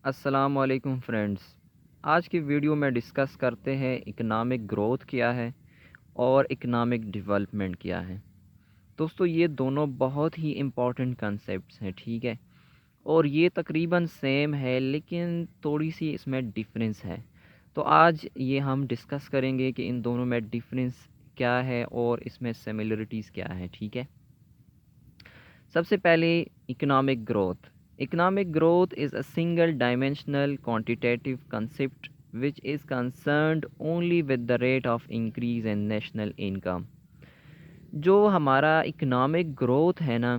अस्सलाम वालेकुम फ्रेंड्स। आज की वीडियो में डिस्कस करते हैं इकोनॉमिक ग्रोथ क्या है और इकोनॉमिक डेवलपमेंट क्या है। दोस्तों, ये दोनों बहुत ही इम्पॉर्टेंट कंसेप्ट्स हैं, ठीक है। और ये तकरीबन सेम है लेकिन थोड़ी सी इसमें डिफरेंस है। तो आज ये हम डिस्कस करेंगे कि इन दोनों में डिफरेंस क्या है और इसमें सिमिलरिटीज़ क्या है, ठीक है। सबसे पहले economic growth. Economic growth is a single dimensional quantitative concept which is concerned only with the rate of increase in national income। जो हमारा इकोनॉमिक ग्रोथ है ना,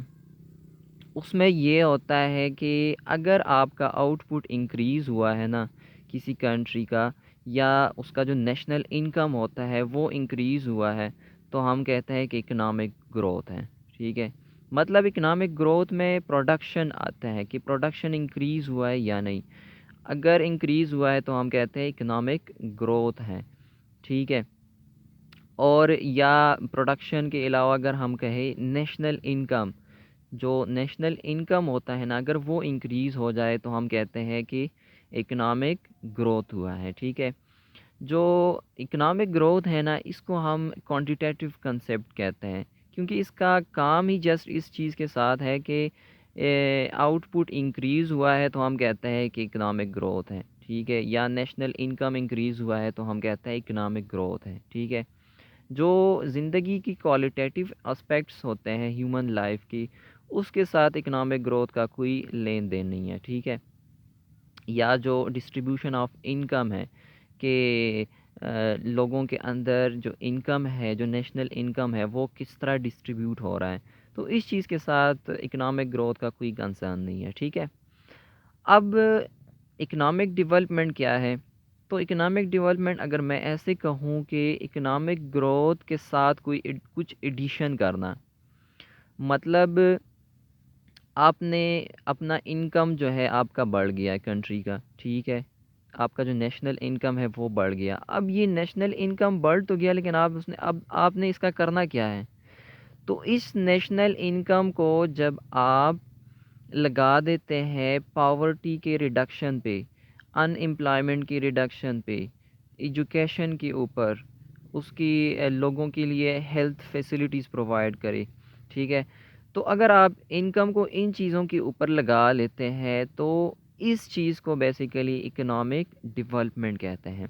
उसमें ये होता है कि अगर आपका आउटपुट इंक्रीज़ हुआ है ना किसी कंट्री का, या उसका जो नेशनल इनकम होता है वो इंक्रीज़ हुआ है, तो हम कहते हैं कि इकोनॉमिक ग्रोथ है, ठीक है। मतलब इकोनॉमिक ग्रोथ में प्रोडक्शन आता है कि प्रोडक्शन इंक्रीज़ हुआ है या नहीं। अगर इंक्रीज़ हुआ है तो हम कहते हैं इकोनॉमिक ग्रोथ है, ठीक है। और या प्रोडक्शन के अलावा अगर हम कहें नेशनल इनकम, जो नेशनल इनकम होता है ना, अगर वो इंक्रीज़ हो जाए तो हम कहते हैं कि इकोनॉमिक ग्रोथ हुआ है, ठीक है। जो इकोनॉमिक ग्रोथ है ना, इसको हम क्वांटिटेटिव कंसेप्ट कहते हैं, क्योंकि इसका काम ही जस्ट इस चीज़ के साथ है कि आउटपुट इंक्रीज़ हुआ है तो हम कहते हैं कि इकोनॉमिक ग्रोथ है, ठीक है। या नेशनल इनकम इंक्रीज़ हुआ है तो हम कहते हैं इकोनॉमिक ग्रोथ है, ठीक है। जो ज़िंदगी की क्वालिटेटिव एस्पेक्ट्स होते हैं ह्यूमन लाइफ की, उसके साथ इकोनॉमिक ग्रोथ का कोई लेन देन नहीं है, ठीक है। या जो डिस्ट्रीब्यूशन ऑफ इनकम है कि लोगों के अंदर जो इनकम है, जो नेशनल इनकम है, वो किस तरह डिस्ट्रीब्यूट हो रहा है, तो इस चीज़ के साथ इकोनॉमिक ग्रोथ का कोई कंसर्न नहीं है, ठीक है। अब इकोनॉमिक डेवलपमेंट क्या है? तो इकोनॉमिक डेवलपमेंट अगर मैं ऐसे कहूँ कि इकोनॉमिक ग्रोथ के साथ कुछ एडिशन करना। मतलब आपने अपना इनकम जो है आपका बढ़ गया है कंट्री का, ठीक है। आपका जो नेशनल इनकम है वो बढ़ गया। अब ये नेशनल इनकम बढ़ तो गया, लेकिन अब आपने इसका करना क्या है? तो इस नेशनल इनकम को जब आप लगा देते हैं पॉवर्टी के रिडक्शन पे, अनएम्प्लॉयमेंट की रिडक्शन पे, एजुकेशन के ऊपर, उसकी लोगों के लिए हेल्थ फैसिलिटीज़ प्रोवाइड करे, ठीक है। तो अगर आप इनकम को इन चीज़ों के ऊपर लगा लेते हैं तो इस चीज़ को बेसिकली इकोनॉमिक डेवलपमेंट कहते हैं।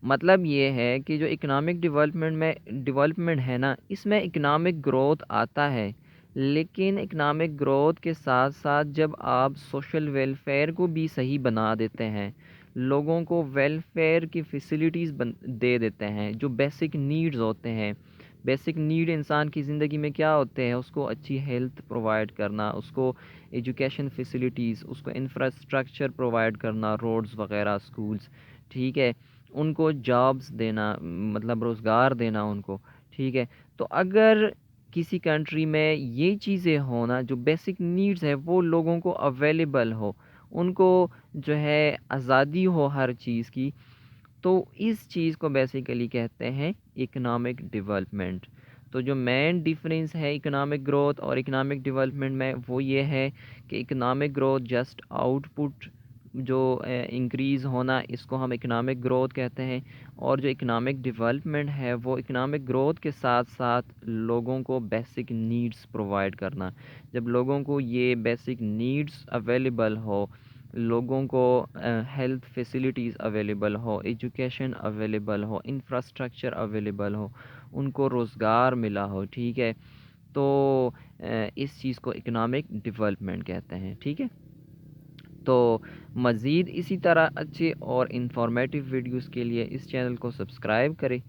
मतलब ये है कि जो इकोनॉमिक डेवलपमेंट है ना, इसमें इकोनॉमिक ग्रोथ आता है, लेकिन इकोनॉमिक ग्रोथ के साथ साथ जब आप सोशल वेलफेयर को भी सही बना देते हैं, लोगों को वेलफेयर की फैसिलिटीज़ दे देते हैं, जो बेसिक नीड्स होते हैं। बेसिक नीड इंसान की ज़िंदगी में क्या होते हैं? उसको अच्छी हेल्थ प्रोवाइड करना, उसको एजुकेशन फैसिलिटीज़, उसको इंफ्रास्ट्रक्चर प्रोवाइड करना, रोड्स वगैरह, स्कूल्स, ठीक है। उनको जॉब्स देना, मतलब रोज़गार देना उनको, ठीक है। तो अगर किसी कंट्री में ये चीज़ें हो ना, जो बेसिक नीड्स है वो लोगों को अवेलेबल हो, उनको जो है आज़ादी हो हर चीज़ की, तो इस चीज़ को बेसिकली कहते हैं इकोनॉमिक डेवलपमेंट। तो जो मेन डिफरेंस है इकोनॉमिक ग्रोथ और इकोनॉमिक डेवलपमेंट में, वो ये है कि इकोनॉमिक ग्रोथ जस्ट आउटपुट जो इंक्रीज़ होना, इसको हम इकोनॉमिक ग्रोथ कहते हैं। और जो इकोनॉमिक डेवलपमेंट है वो इकोनॉमिक ग्रोथ के साथ साथ लोगों को बेसिक नीड्स प्रोवाइड करना। जब लोगों को ये बेसिक नीड्स अवेलेबल हो, लोगों को हेल्थ फैसिलिटीज़ अवेलेबल हो, एजुकेशन अवेलेबल हो, इंफ्रास्ट्रक्चर अवेलेबल हो, उनको रोज़गार मिला हो, ठीक है। तो इस चीज़ को इकोनॉमिक डेवलपमेंट कहते हैं, ठीक है। तो मज़ीद इसी तरह अच्छे और इन्फॉर्मेटिव वीडियोस के लिए इस चैनल को सब्सक्राइब करें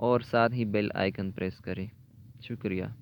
और साथ ही बेल आइकन प्रेस करें। शुक्रिया।